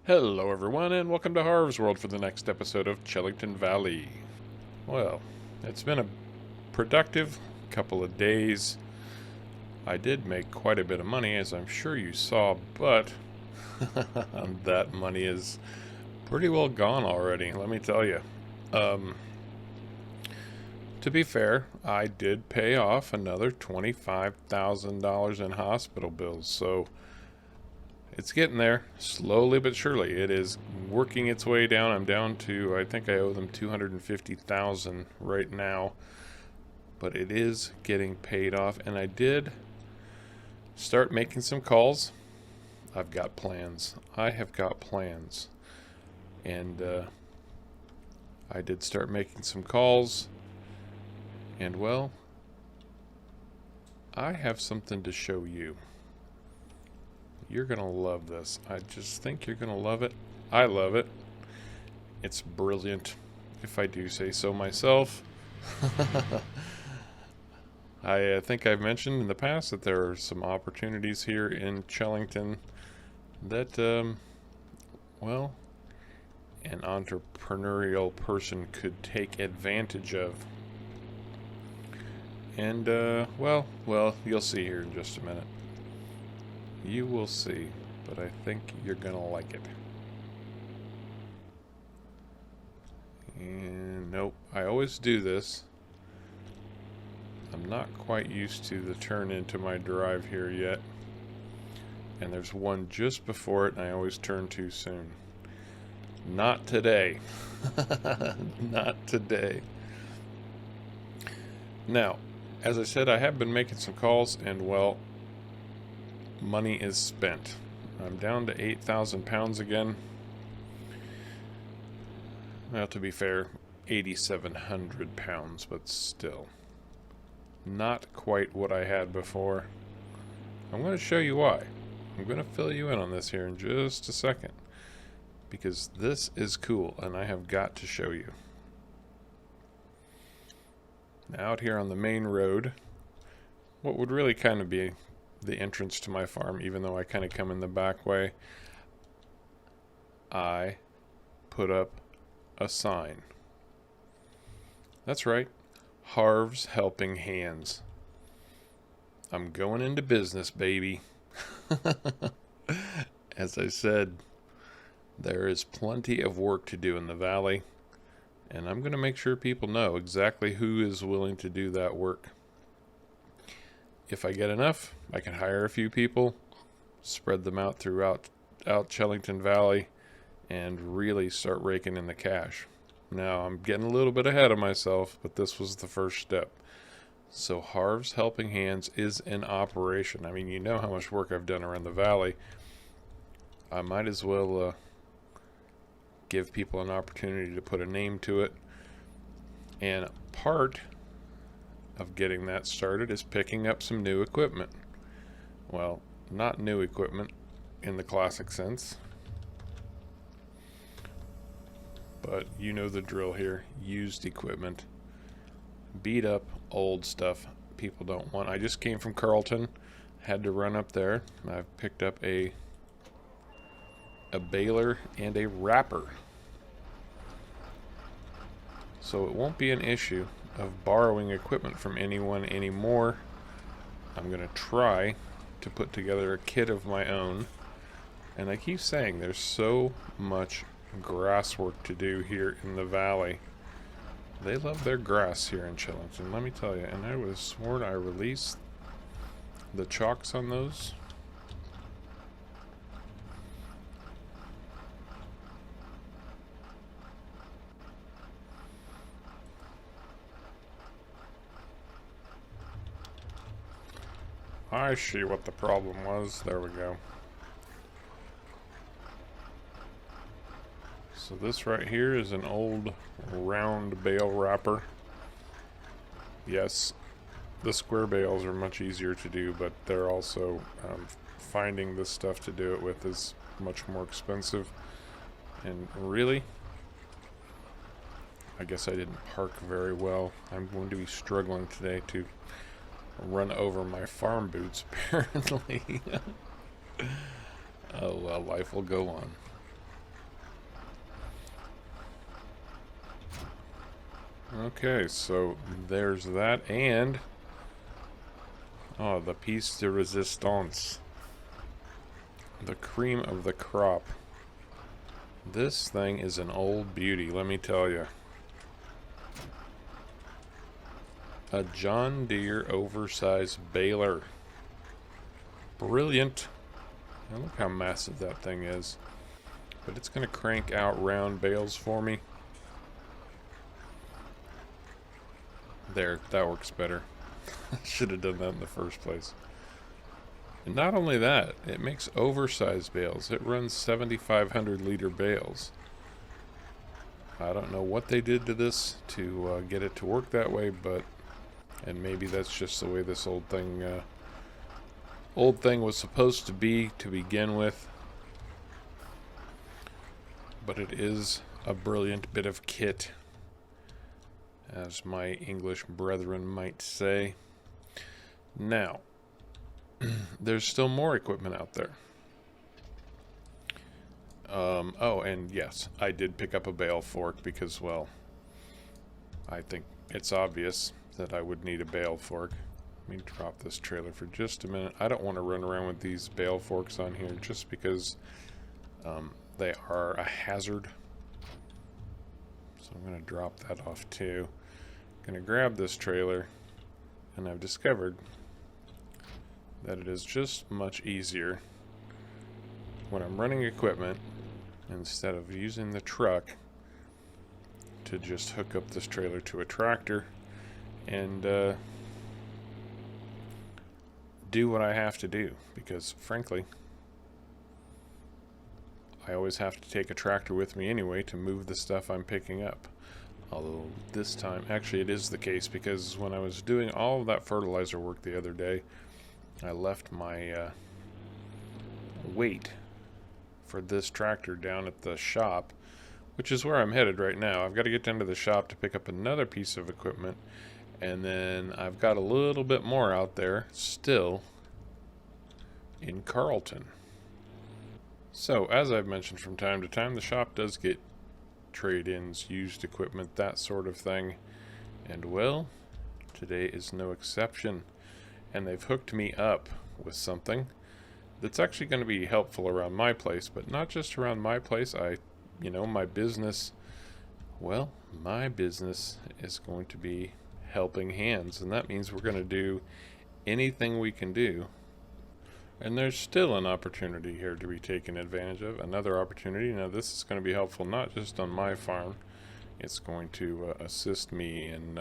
Hello everyone and welcome to Harv's World for the next episode of Chellington Valley. Well, it's been a productive couple of days. I did make quite a bit of money, as I'm sure you saw, but that money is pretty well gone already, let me tell you. To be fair, I did pay off another $25,000 in hospital bills, so it's getting there, slowly but surely. It is working its way down. I'm down to, I think I owe them $250,000 right now, but it is getting paid off, and I did start making some calls. I've got plans. I have got plans, and I did start making some calls, and well, I have something to show you. You're gonna love this. I just think you're gonna love it. I love it. It's brilliant, if I do say so myself. I think I've mentioned in the past that there are some opportunities here in Chellington that, well, an entrepreneurial person could take advantage of. And, well, you'll see here in just a minute. You will see, but I think you're gonna like it. And nope, I always do this. I'm not quite used to the turn into my drive here yet. And there's one just before it, and I always turn too soon. Not today. Not today. Now, as I said, I have been making some calls, and well, money is spent. I'm down to 8,000 pounds again. Well, to be fair, 8,700 pounds, but still not quite what I had before. I'm going to show you why. I'm going to fill you in on this here in just a second, because this is cool and I have got to show you. Now, out here on the main road, what would really kind of be the entrance to my farm, even though I kind of come in the back way, I put up a sign. That's right, Harv's Helping Hands. I'm going into business, baby. As I said, there is plenty of work to do in the valley, and I'm going to make sure people know exactly who is willing to do that work. If I get enough, I can hire a few people, spread them out throughout Chellington Valley, and really start raking in the cash. Now, I'm getting a little bit ahead of myself, but this was the first step. So Harv's Helping Hands is in operation. I mean, you know how much work I've done around the valley. I might as well give people an opportunity to put a name to it. And part of getting that started is picking up some new equipment. Well, not new equipment in the classic sense, but you know the drill here. Used equipment, beat up old stuff people don't want. I just came from Carlton, had to run up there. I've picked up a baler and a wrapper, so it won't be an issue of borrowing equipment from anyone anymore. I'm going to try to put together a kit of my own. And I keep saying there's so much grass work to do here in the valley. They love their grass here in Chellington, let me tell you. And I was sworn I released the chocks on those. I see what the problem was. There we go. So this right here is an old round bale wrapper. Yes, the square bales are much easier to do, but they're also finding the stuff to do it with is much more expensive. And really, I guess I didn't park very well. I'm going to be struggling today to run over my farm boots, apparently. Oh well, life will go on. Okay, so there's that, and oh, the piece de resistance, the cream of the crop. This thing is an old beauty, let me tell you. A John Deere oversized baler. Brilliant. Now look how massive that thing is. But it's going to crank out round bales for me. There, that works better. I should have done that in the first place. And not only that, it makes oversized bales. It runs 7,500 liter bales. I don't know what they did to this to get it to work that way, but and maybe that's just the way this old thing was supposed to be to begin with. But it is a brilliant bit of kit, as my English brethren might say. Now, there's still more equipment out there. Oh, and yes, I did pick up a bale fork because, well, I think it's obvious that I would need a bale fork. Let me drop this trailer for just a minute. I don't want to run around with these bale forks on here just because they are a hazard. So I'm going to drop that off too. I'm going to grab this trailer, and I've discovered that it is just much easier when I'm running equipment, instead of using the truck, to just hook up this trailer to a tractor and do what I have to do, because frankly I always have to take a tractor with me anyway to move the stuff I'm picking up. Although this time, actually it is the case, because when I was doing all of that fertilizer work the other day, I left my weight for this tractor down at the shop, which is where I'm headed right now. I've got to get down to the shop to pick up another piece of equipment, and then I've got a little bit more out there still in Carlton. So, as I've mentioned from time to time, the shop does get trade-ins, used equipment, that sort of thing. And well, today is no exception. And they've hooked me up with something that's actually going to be helpful around my place, but not just around my place. My business, well, my business is going to be helping hands, and that means we're going to do anything we can do. And there's still an opportunity here to be taken advantage of. Another opportunity. Now this is going to be helpful not just on my farm. It's going to assist me in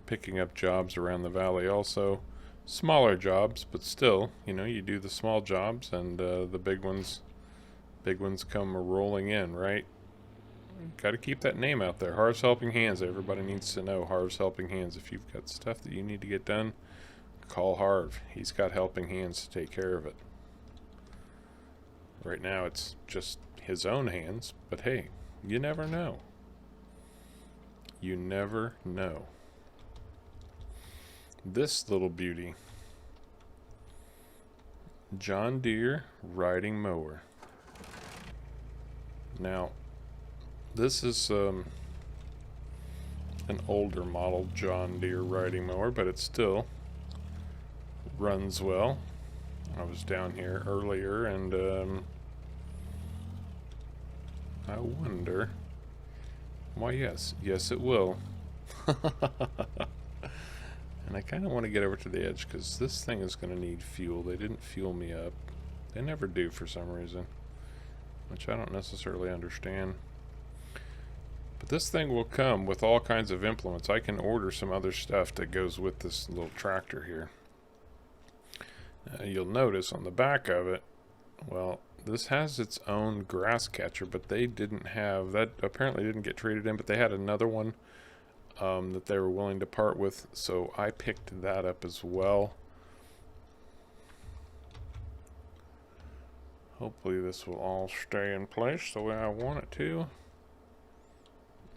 picking up jobs around the valley also. Smaller jobs, but still, you do the small jobs, and the big ones come rolling in, right? Got to keep that name out there. Harv's Helping Hands. Everybody needs to know Harv's Helping Hands. If you've got stuff that you need to get done, call Harv. He's got helping hands to take care of it. Right now it's just his own hands, but hey, you never know. You never know. This little beauty, John Deere riding mower. Now, this is an older model John Deere riding mower, but it still runs well. I was down here earlier, and I wonder. Why, yes, it will. And I kind of want to get over to the edge, because this thing is going to need fuel. They didn't fuel me up. They never do for some reason, which I don't necessarily understand. But this thing will come with all kinds of implements. I can order some other stuff that goes with this little tractor here. You'll notice on the back of it, well, this has its own grass catcher, but they didn't have that. Apparently didn't get traded in, but they had another one that they were willing to part with, so I picked that up as well. Hopefully this will all stay in place the way I want it to.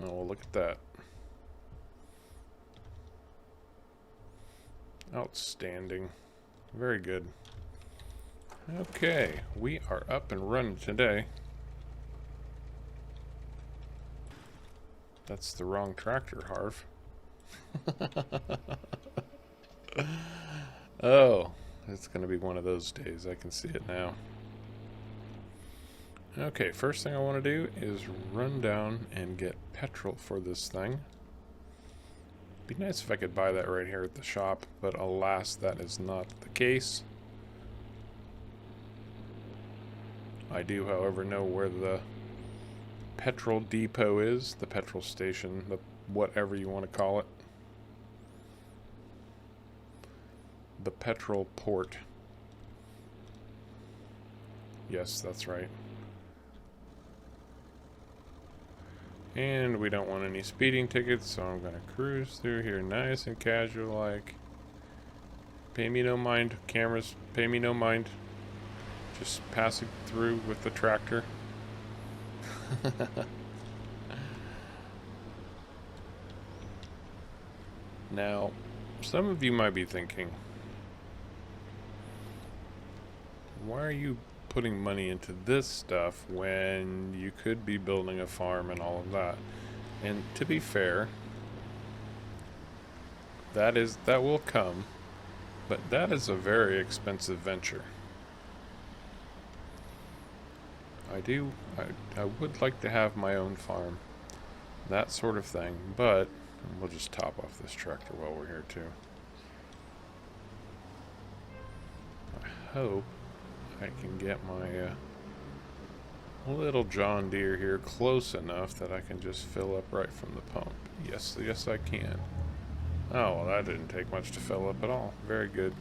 Oh, well, look at that. Outstanding. Very good. Okay, we are up and running today. That's the wrong tractor, Harv. Oh, it's going to be one of those days. I can see it now. Okay, first thing I want to do is run down and get petrol for this thing. Be nice if I could buy that right here at the shop, but alas, that is not the case. I do, however, know where the petrol depot is, the petrol station, the whatever you want to call it. The petrol port. Yes, that's right. And we don't want any speeding tickets, so I'm gonna cruise through here nice and casual like. Pay me no mind, cameras, pay me no mind. Just passing through with the tractor. Now, some of you might be thinking, why are you putting money into this stuff when you could be building a farm and all of that? And to be fair, that will come, but that is a very expensive venture. I would like to have my own farm, that sort of thing, but we'll just top off this tractor while we're here too. I hope I can get my little John Deere here close enough that I can just fill up right from the pump. Yes, yes I can. Oh, well, that didn't take much to fill up at all. Very good.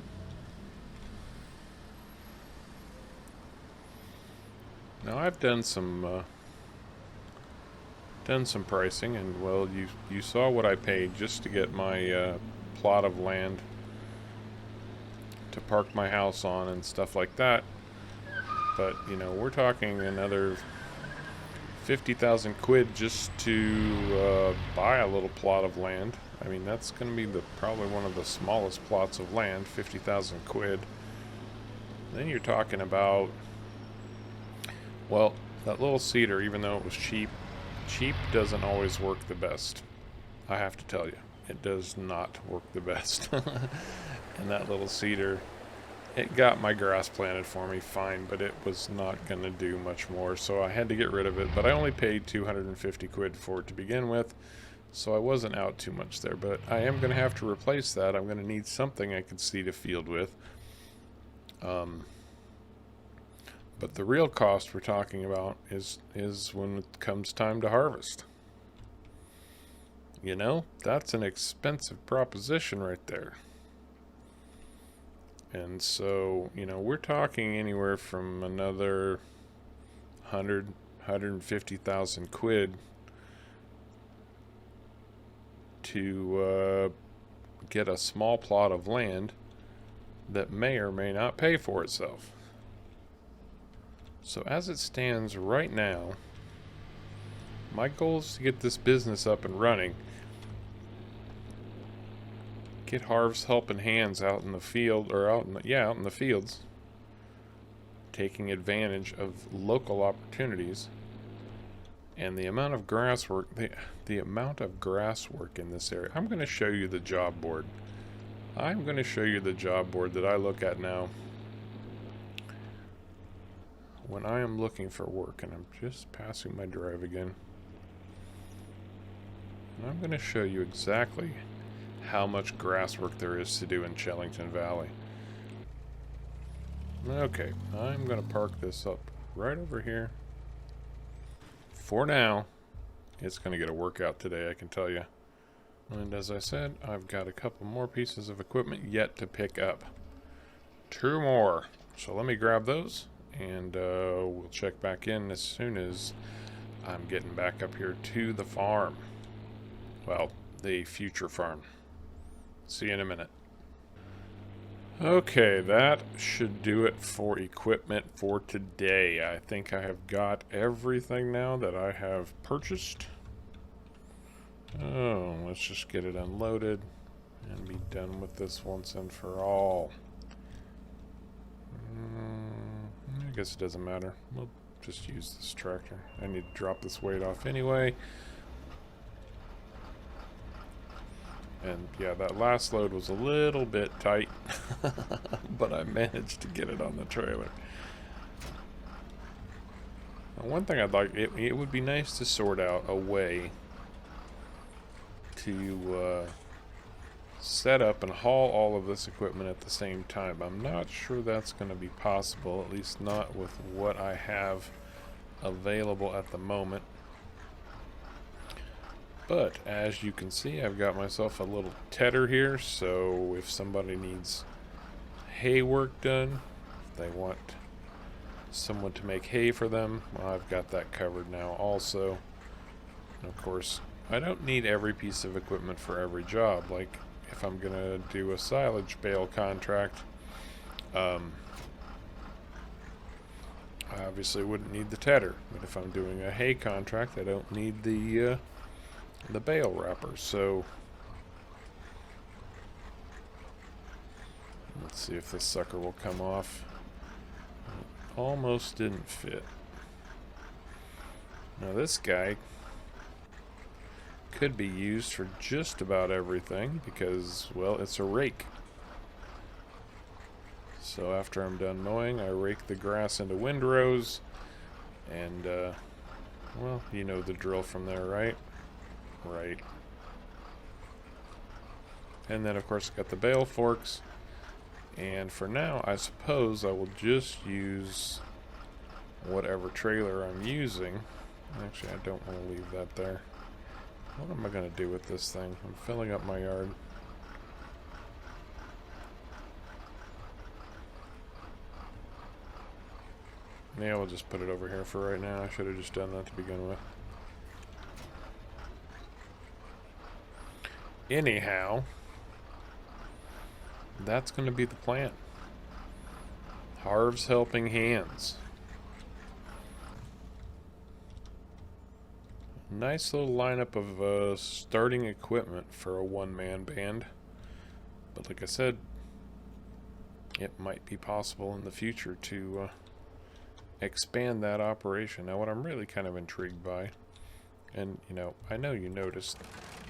Now I've done some pricing, and well, you saw what I paid just to get my plot of land to park my house on and stuff like that. But you know, we're talking another 50,000 quid just to buy a little plot of land. I mean, that's going to be probably one of the smallest plots of land. 50,000 quid. Then you're talking about, well, that little cedar, even though it was cheap doesn't always work the best. I have to tell you, it does not work the best. And that little cedar, it got my grass planted for me fine, but it was not going to do much more, so I had to get rid of it. But I only paid 250 quid for it to begin with, so I wasn't out too much there. But I am going to have to replace that. I'm going to need something I can seed a field with. But the real cost we're talking about is when it comes time to harvest. You know, that's an expensive proposition right there. And so, you know, we're talking anywhere from another 150,000 quid to get a small plot of land that may or may not pay for itself. So as it stands right now, my goal is to get this business up and running. Get Harv's helping hands out in the field, or out in the fields, taking advantage of local opportunities. And the amount of grass work, the amount of grass work in this area. I'm going to show you the job board. I'm going to show you the job board that I look at now when I am looking for work, and I'm just passing my drive again. And I'm going to show you exactly how much grass work there is to do in Chellington Valley. Okay, I'm going to park this up right over here. For now, it's going to get a workout today, I can tell you. And as I said, I've got a couple more pieces of equipment yet to pick up. 2 more. So let me grab those, and we'll check back in as soon as I'm getting back up here to the farm. Well, the future farm. See you in a minute. Okay, that should do it for equipment for today. I think I have got everything now that I have purchased. Oh, let's just get it unloaded and be done with this once and for all. I guess it doesn't matter. We'll just use this tractor. I need to drop this weight off anyway. And yeah, that last load was a little bit tight, but I managed to get it on the trailer. Now, one thing I'd like, it would be nice to sort out a way to set up and haul all of this equipment at the same time. I'm not sure that's going to be possible, at least not with what I have available at the moment. But as you can see, I've got myself a little tedder here, so if somebody needs hay work done, if they want someone to make hay for them, well, I've got that covered now also. And of course, I don't need every piece of equipment for every job. Like if I'm gonna do a silage bale contract, I obviously wouldn't need the tedder. But if I'm doing a hay contract, I don't need the bale wrapper. So let's see if this sucker will come off. It almost didn't fit. Now this guy could be used for just about everything because, well, it's a rake. So after I'm done mowing, I rake the grass into windrows, and well, you know the drill from there, right? Right. And then of course got the bale forks, and for now I suppose I will just use whatever trailer I'm using. Actually, I don't want to leave that there. What am I going to do with this thing? I'm filling up my yard. Yeah, we'll just put it over here for right now. I should have just done that to begin with. Anyhow, that's going to be the plan. Harv's helping hands. Nice little lineup of starting equipment for a one-man band. But like I said, it might be possible in the future to expand that operation. Now what I'm really kind of intrigued by, and you know, I know you noticed,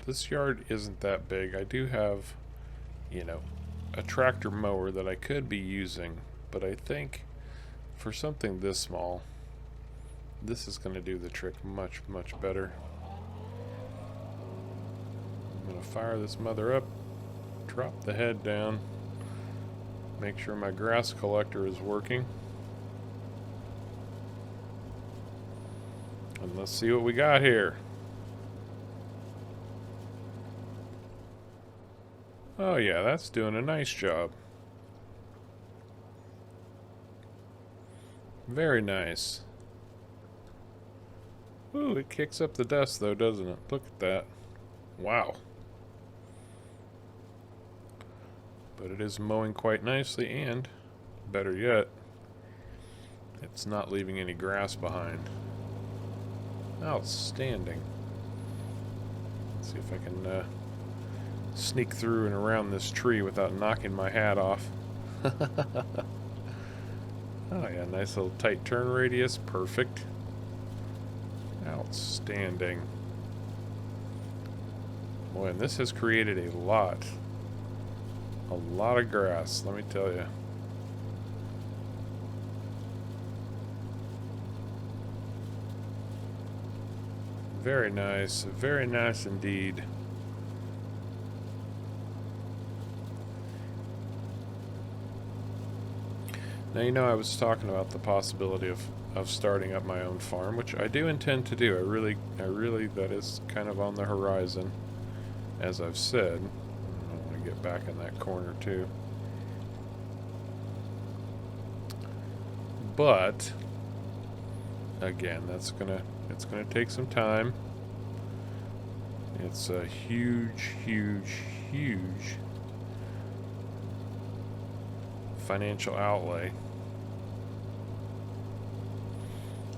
this yard isn't that big. I do have, you know, a tractor mower that I could be using, but I think for something this small, this is going to do the trick much, much better. I'm going to fire this mother up, drop the head down, make sure my grass collector is working. And let's see what we got here. Oh yeah, that's doing a nice job. Very nice. Ooh, it kicks up the dust though, doesn't it? Look at that. Wow. But it is mowing quite nicely, and better yet, it's not leaving any grass behind. Outstanding. Let's see if I can sneak through and around this tree without knocking my hat off. Oh yeah, nice little tight turn radius. Perfect. Outstanding. Boy, and this has created a lot of grass, let me tell you. Very nice indeed. Now, you know, I was talking about the possibility of starting up my own farm, which I do intend to do. I really, that is kind of on the horizon, as I've said. I want to get back in that corner too. But again, it's gonna take some time. It's a huge financial outlay.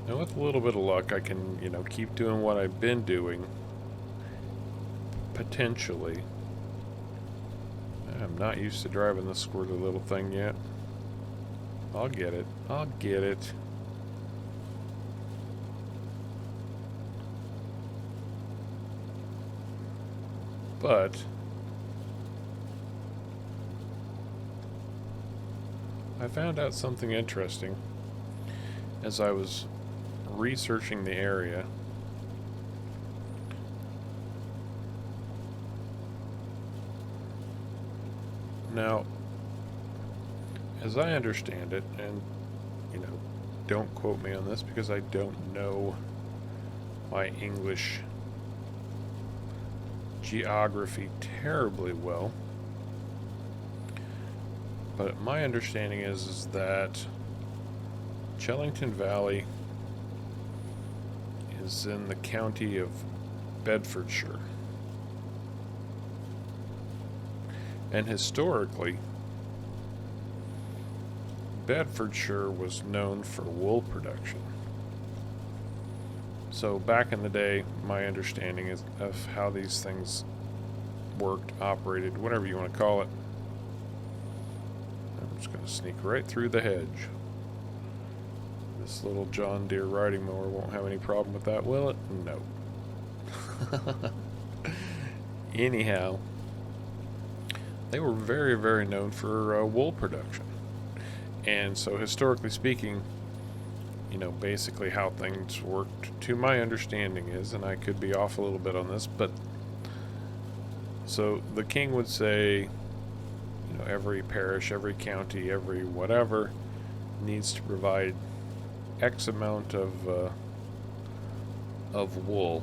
Now with a little bit of luck, I can, you know, keep doing what I've been doing. Potentially. I'm not used to driving this squirrely little thing yet. I'll get it. I'll get it. But I found out something interesting as I was researching the area. Now, as I understand it, and don't quote me on this because I don't know my English geography terribly well, but my understanding is that Chellington Valley is in the county of Bedfordshire. And historically, Bedfordshire was known for wool production. So back in the day, my understanding is of how these things worked, operated, whatever you want to call it. I'm just going to sneak right through the hedge. This little John Deere riding mower won't have any problem with that, will it? No. Anyhow, they were very, very known for wool production. And so historically speaking, basically how things worked, to my understanding is, and I could be off a little bit on this, but so the king would say, every parish, every county, every whatever needs to provide X amount of wool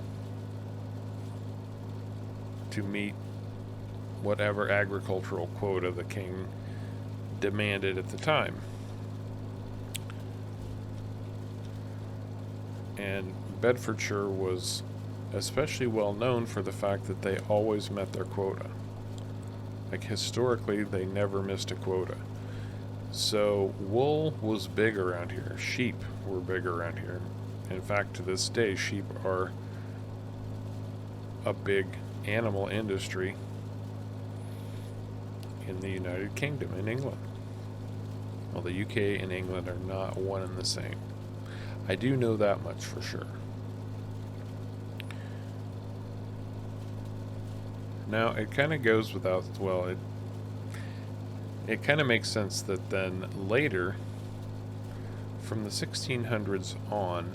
to meet whatever agricultural quota the king demanded at the time. And Bedfordshire was especially well known for the fact that they always met their quota. Like historically, they never missed a quota. So wool was big around here. Sheep were big around here. In fact, to this day, sheep are a big animal industry in the United Kingdom, in England. Well, the UK and England are not one and the same. I do know that much for sure. Now, it kind of goes without, well, it kind of makes sense that then later, from the 1600s on,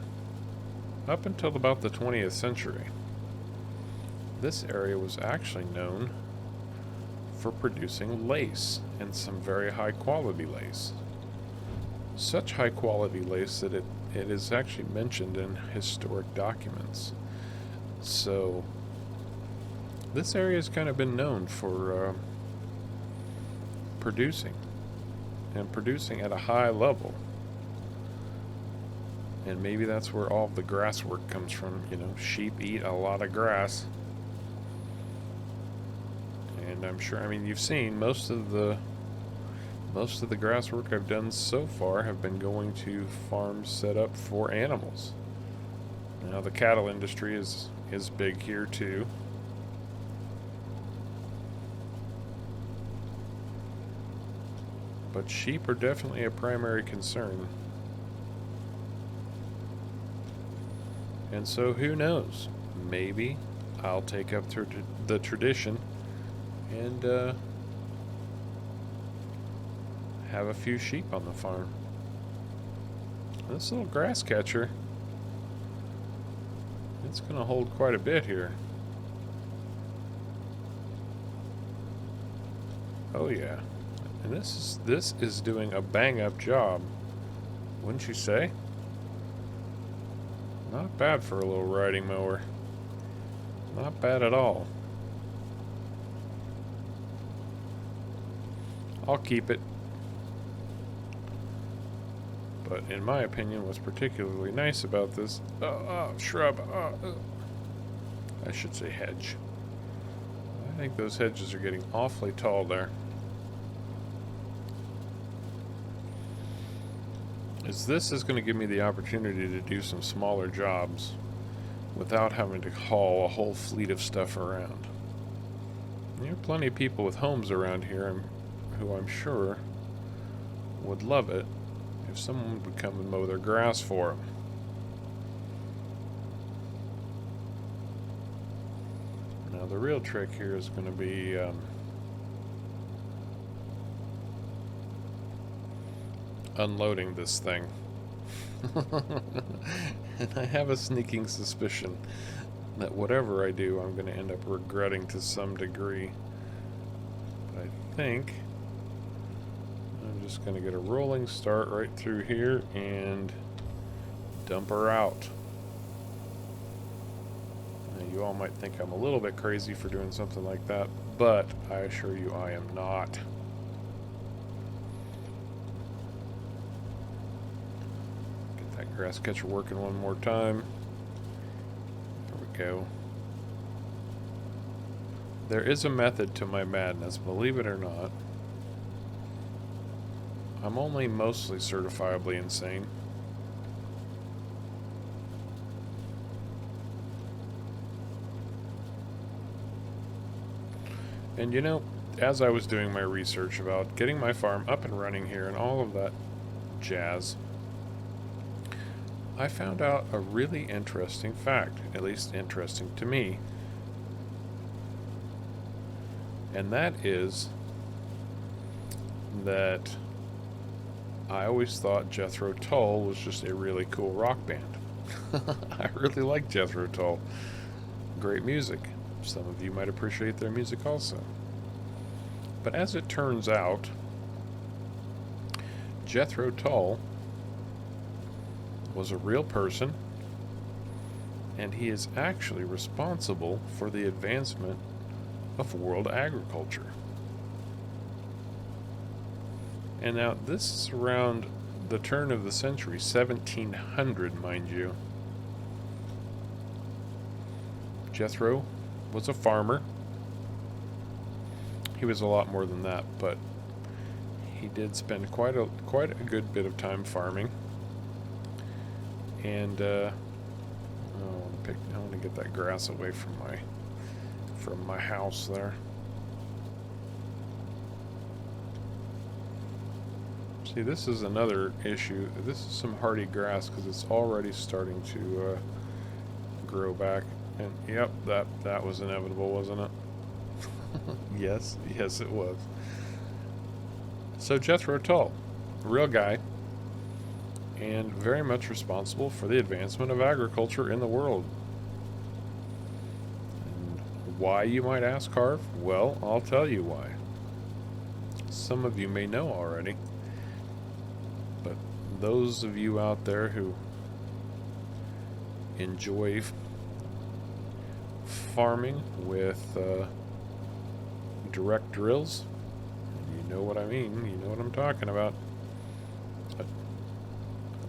up until about the 20th century, this area was actually known for producing lace, and some very high quality lace. Such high quality lace that it is actually mentioned in historic documents. So this area has kind of been known for producing at a high level. And maybe that's where all the grass work comes from. Sheep eat a lot of grass. And I'm sure, you've seen most of the grass work I've done so far have been going to farms set up for animals. Now the cattle industry is big here too. But sheep are definitely a primary concern. And so who knows? Maybe I'll take up the tradition and have a few sheep on the farm. This little grass catcher, it's going to hold quite a bit here. Oh yeah. And this is doing a bang-up job, wouldn't you say? Not bad for a little riding mower. Not bad at all. I'll keep it. But in my opinion, what's particularly nice about this shrub, I should say hedge. I think those hedges are getting awfully tall there. This is going to give me the opportunity to do some smaller jobs without having to haul a whole fleet of stuff around. There are plenty of people with homes around here who I'm sure would love it if someone would come and mow their grass for them. Now the real trick here is going to be unloading this thing. And I have a sneaking suspicion that whatever I do, I'm going to end up regretting to some degree. But I think I'm just going to get a rolling start right through here and dump her out. Now, you all might think I'm a little bit crazy for doing something like that, but I assure you I am not. Get that grass catcher working one more time. There we go. There is a method to my madness, believe it or not. I'm only mostly certifiably insane. And you know, as I was doing my research about getting my farm up and running here and all of that jazz, I found out a really interesting fact, at least interesting to me. And that is that I always thought Jethro Tull was just a really cool rock band. I really like Jethro Tull. Great music. Some of you might appreciate their music also. But as it turns out, Jethro Tull was a real person, and he is actually responsible for the advancement of world agriculture. And now this is around the turn of the century, 1700, mind you. Jethro was a farmer. He was a lot more than that, but he did spend quite a good bit of time farming. And I want to get that grass away from my house there. See, this is another issue. This is some hardy grass because it's already starting to grow back. And yep, that was inevitable, wasn't it? Yes, it was. So Jethro Tull, real guy, and very much responsible for the advancement of agriculture in the world. And why, you might ask, Harv? Well, I'll tell you why. Some of you may know already, but those of you out there who enjoy farming with direct drills, you know what I mean, you know what I'm talking about.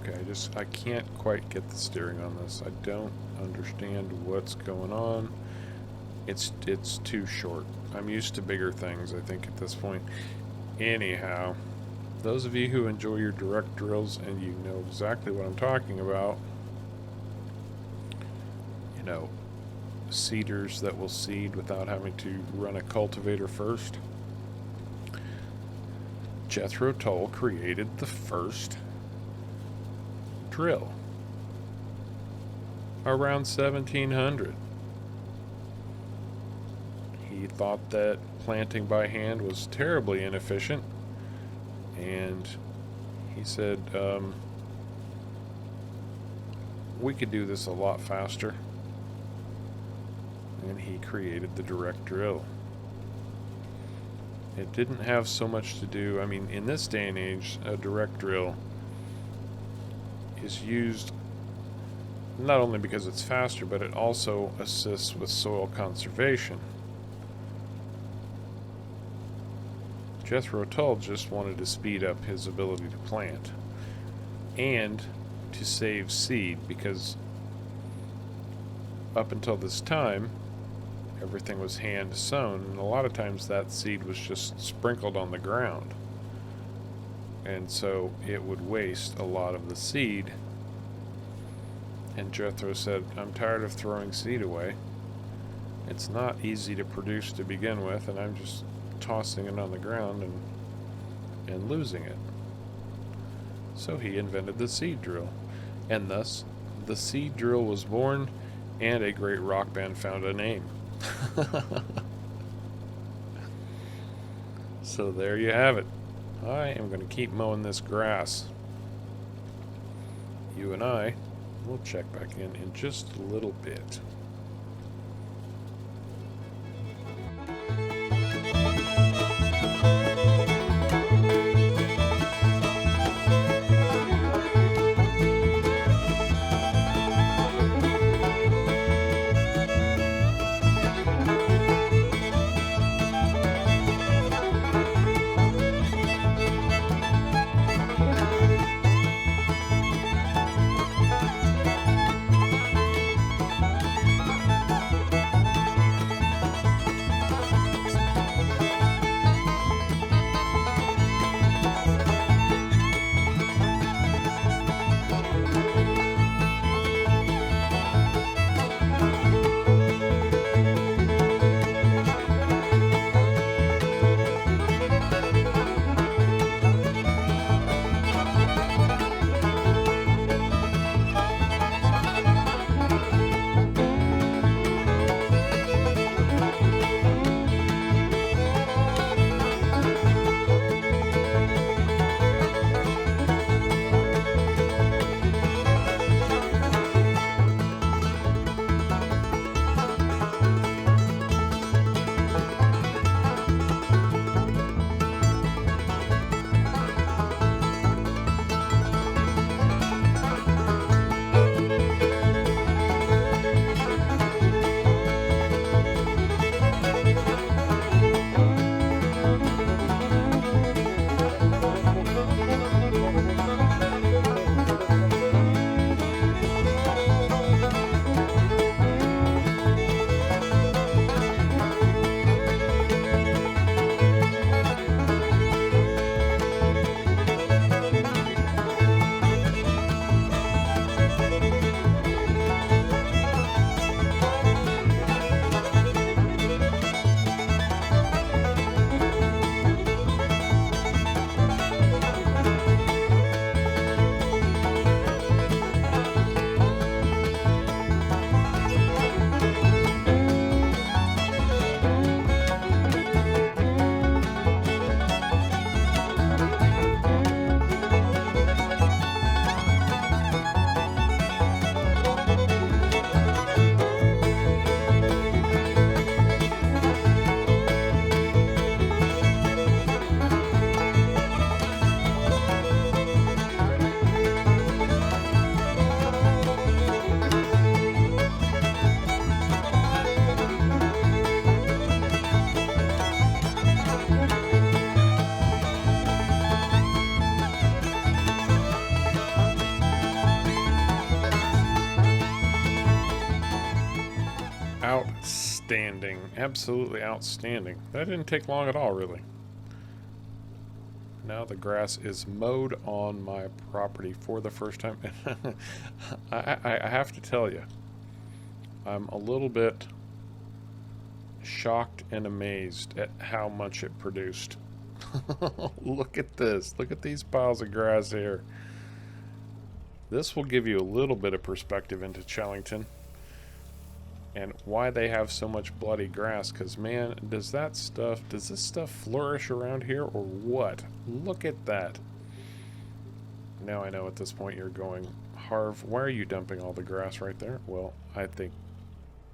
Okay, I can't quite get the steering on this. I don't understand what's going on. It's too short. I'm used to bigger things, I think, at this point. Anyhow, those of you who enjoy your direct drills and you know exactly what I'm talking about, you know, seeders that will seed without having to run a cultivator first. Jethro Tull created the first drill around 1700. He thought that planting by hand was terribly inefficient, and he said we could do this a lot faster. And he created the direct drill. It didn't have so much to do, I mean, in this day and age, a direct drill is used not only because it's faster, but it also assists with soil conservation. Jethro Tull just wanted to speed up his ability to plant and to save seed, because up until this time, everything was hand sown, and a lot of times that seed was just sprinkled on the ground, and so it would waste a lot of the seed. And Jethro said, I'm tired of throwing seed away. It's not easy to produce to begin with, and I'm just tossing it on the ground and losing it. So he invented the seed drill, and thus the seed drill was born, and a great rock band found a name. So there you have it. I am going to keep mowing this grass. you and I will check back in just a little bit. Outstanding. Absolutely outstanding. That didn't take long at all, really. Now the grass is mowed on my property for the first time. I have to tell you, I'm a little bit shocked and amazed at how much it produced. Look at this. Look at these piles of grass here. This will give you a little bit of perspective into Chellington and why they have so much bloody grass, because man, does this stuff flourish around here or what? Look at that. Now I know at this point you're going, Harv, why are you dumping all the grass right there? Well, I think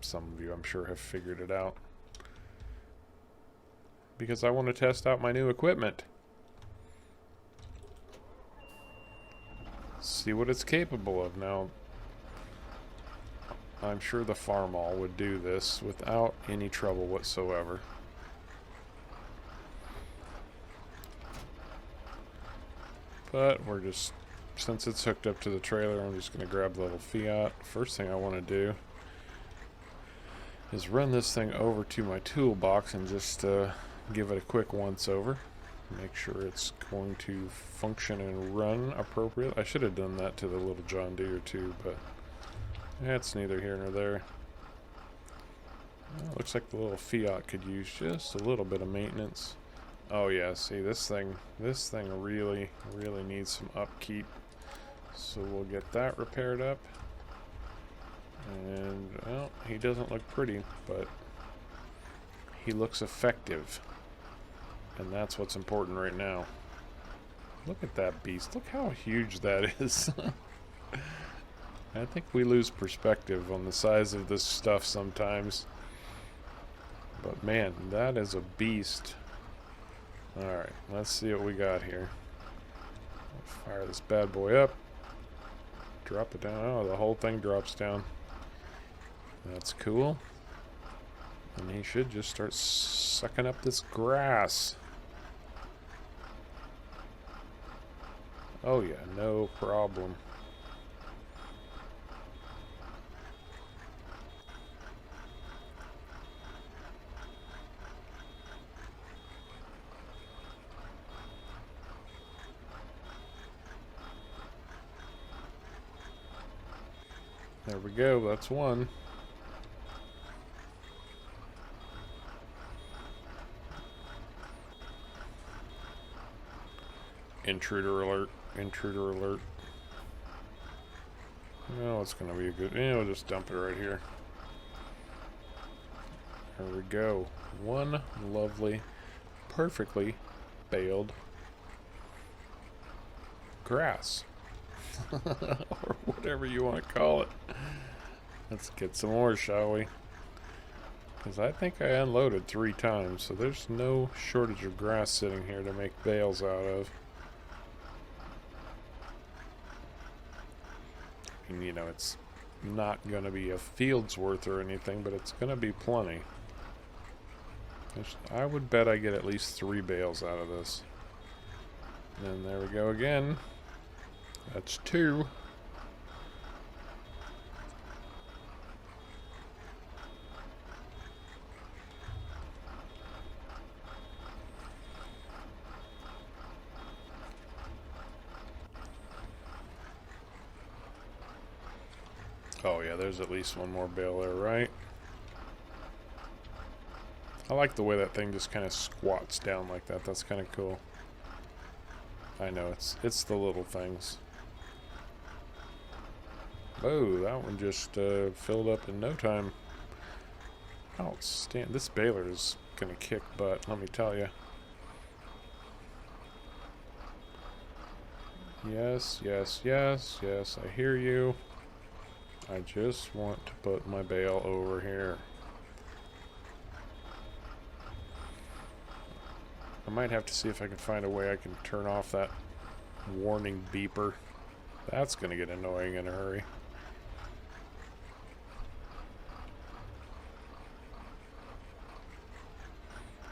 some of you, I'm sure, have figured it out. Because I want to test out my new equipment. See what it's capable of. Now, I'm sure the Farmall would do this without any trouble whatsoever. But we're just, since it's hooked up to the trailer, I'm just going to grab the little Fiat. First thing I want to do is run this thing over to my toolbox and just give it a quick once over. Make sure it's going to function and run appropriately. I should have done that to the little John Deere too, but that's neither here nor there. Well, looks like the little Fiat could use just a little bit of maintenance. Oh yeah, see this thing really needs some upkeep. So we'll get that repaired up. And well, he doesn't look pretty, but he looks effective. And that's what's important right now. Look at that beast. Look how huge that is. I think we lose perspective on the size of this stuff sometimes. But man, that is a beast. Alright, let's see what we got here. Fire this bad boy up. Drop it down. Oh, the whole thing drops down. That's cool. And he should just start sucking up this grass. Oh yeah, no problem. There we go, that's one. Intruder alert, intruder alert. Oh, it's gonna be a good, we'll just dump it right here. There we go. One lovely, perfectly baled grass. Or whatever you want to call it. Let's get some more, shall we? Because I think I unloaded 3 times, so there's no shortage of grass sitting here to make bales out of. And you know, it's not going to be a field's worth or anything, but it's going to be plenty. I would bet I get at least 3 bales out of this. And there we go again. That's 2. Oh yeah, there's at least one more bale there, right? I like the way that thing just kind of squats down like that. That's kind of cool. I know, it's the little things. Oh, that one just filled up in no time. Outstanding. This baler is gonna kick butt, let me tell you. Yes, yes, yes, yes, I hear you. I just want to put my bale over here. I might have to see if I can find a way I can turn off that warning beeper. That's gonna get annoying in a hurry.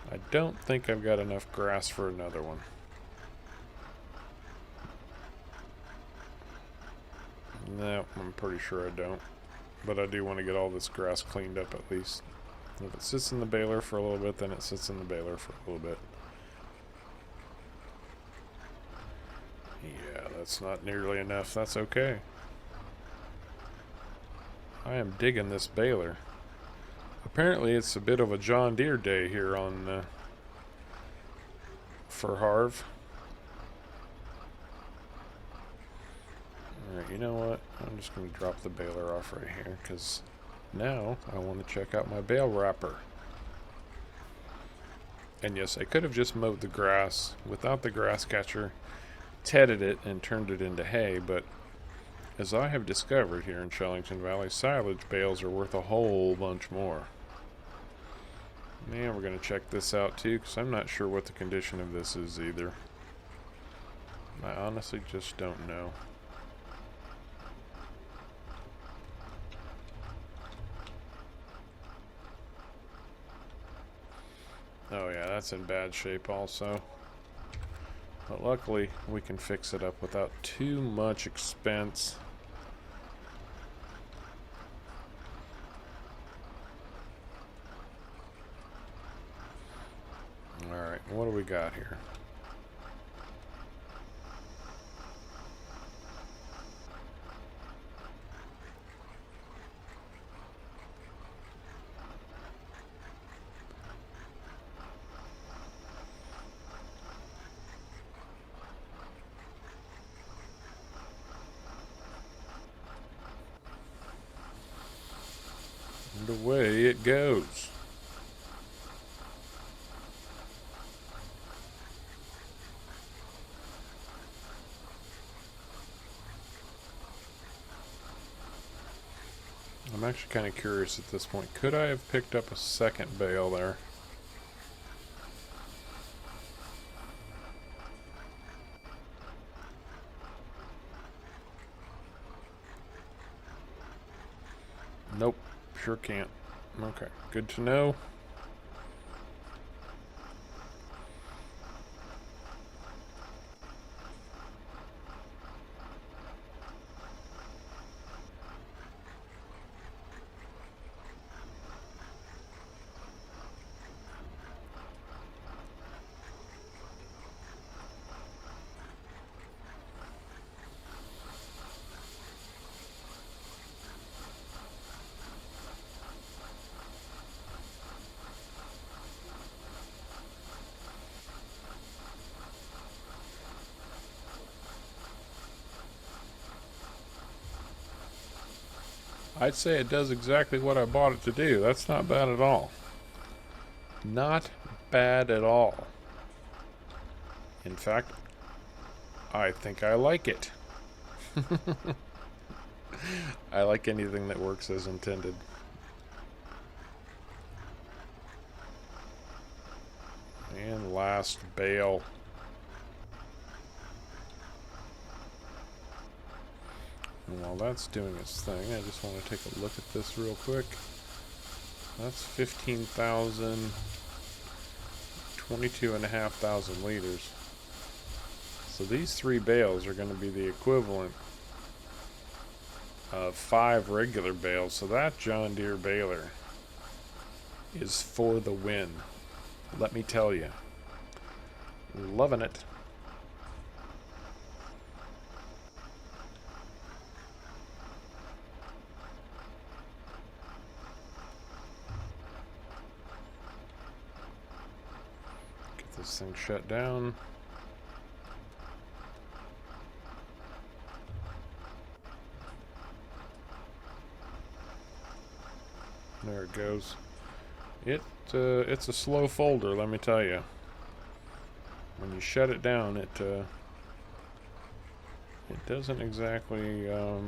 I don't think I've got enough grass for another one. No, I'm pretty sure I don't. But I do want to get all this grass cleaned up at least. If it sits in the baler for a little bit, then it sits in the baler for a little bit. Yeah, that's not nearly enough. That's okay. I am digging this baler. Apparently it's a bit of a John Deere day here on for Harv. Alright, you know what? I'm just going to drop the baler off right here because now I want to check out my bale wrapper. And yes, I could have just mowed the grass without the grass catcher, tedded it, and turned it into hay, but as I have discovered here in Chellington Valley, silage bales are worth a whole bunch more. Man, we're going to check this out too, because I'm not sure what the condition of this is either. I honestly just don't know. Oh yeah, that's in bad shape also. But luckily, we can fix it up without too much expense. Alright, what do we got here? And away it goes. I'm actually kind of curious at this point. Could I have picked up a second bale there? Nope, sure can't. Okay, good to know. I'd say it does exactly what I bought it to do. That's not bad at all. Not bad at all. In fact, I think I like it. I like anything that works as intended. And last bale. And while that's doing its thing, I just want to take a look at this real quick. That's 15,000, 22,500 liters. So these 3 bales are going to be the equivalent of 5 regular bales. So that John Deere baler is for the win. Let me tell you. Loving it. Get this thing shut down. There it goes. It's a slow folder, let me tell you. When you shut it down, it doesn't exactly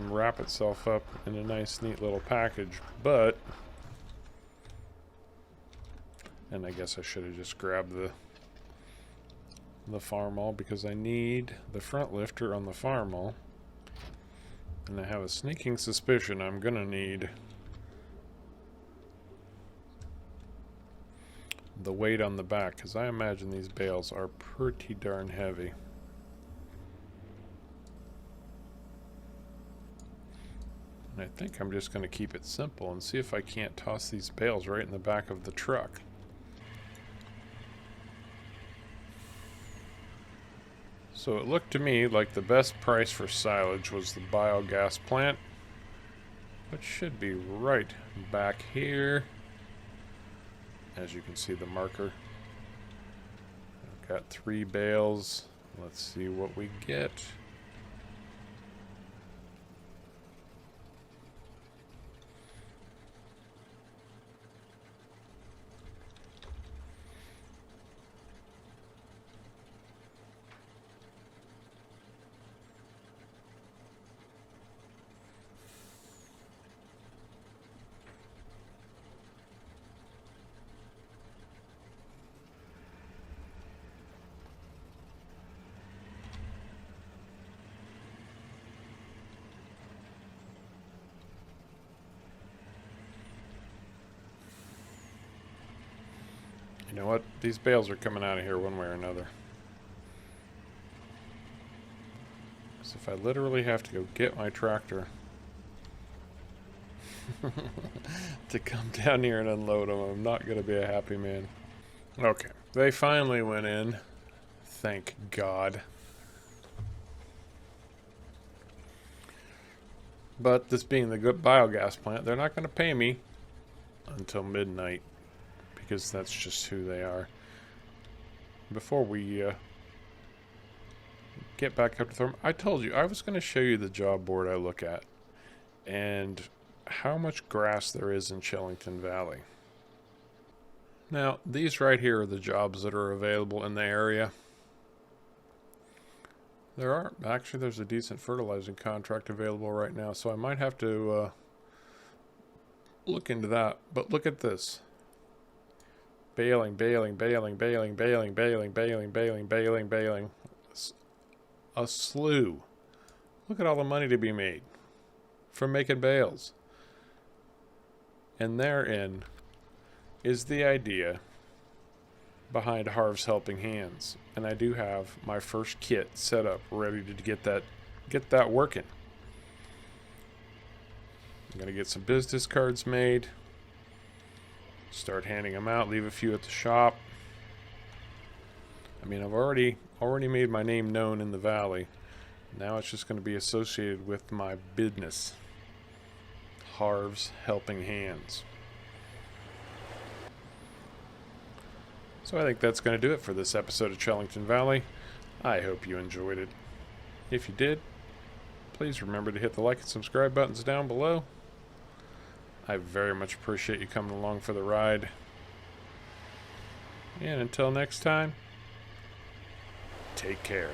wrap itself up in a nice, neat little package. But, and I guess I should have just grabbed the Farmall because I need the front lifter on the Farmall, and I have a sneaking suspicion I'm gonna need the weight on the back, because I imagine these bales are pretty darn heavy. And I think I'm just going to keep it simple and see if I can't toss these bales right in the back of the truck. So it looked to me like the best price for silage was the biogas plant, which should be right back here. As you can see, the marker. I've got 3 bales. Let's see what we get. You know what? These bales are coming out of here one way or another. So if I literally have to go get my tractor to come down here and unload them, I'm not going to be a happy man. Okay, they finally went in. Thank God. But this being the good biogas plant, they're not going to pay me until midnight, because that's just who they are. Before we get back up to Thorn, I told you I was going to show you the job board I look at and how much grass there is in Chellington Valley. Now, these right here are the jobs that are available in the area. There's a decent fertilizing contract available right now, so I might have to look into that. But look at this. Baling, baling, baling, baling, baling, baling, baling, baling, baling, baling. A slew. Look at all the money to be made from making bales. And therein is the idea behind Harv's Helping Hands. And I do have my first kit set up, ready to get that working. I'm gonna get some business cards made, start handing them out, leave a few at the shop. I mean, I've already made my name known in the valley. Now it's just going to be associated with my business, Harv's Helping Hands. So I think that's going to do it for this episode of Chellington Valley. I hope you enjoyed it. If you did, please remember to hit the like and subscribe buttons down below. I very much appreciate you coming along for the ride. And until next time, take care.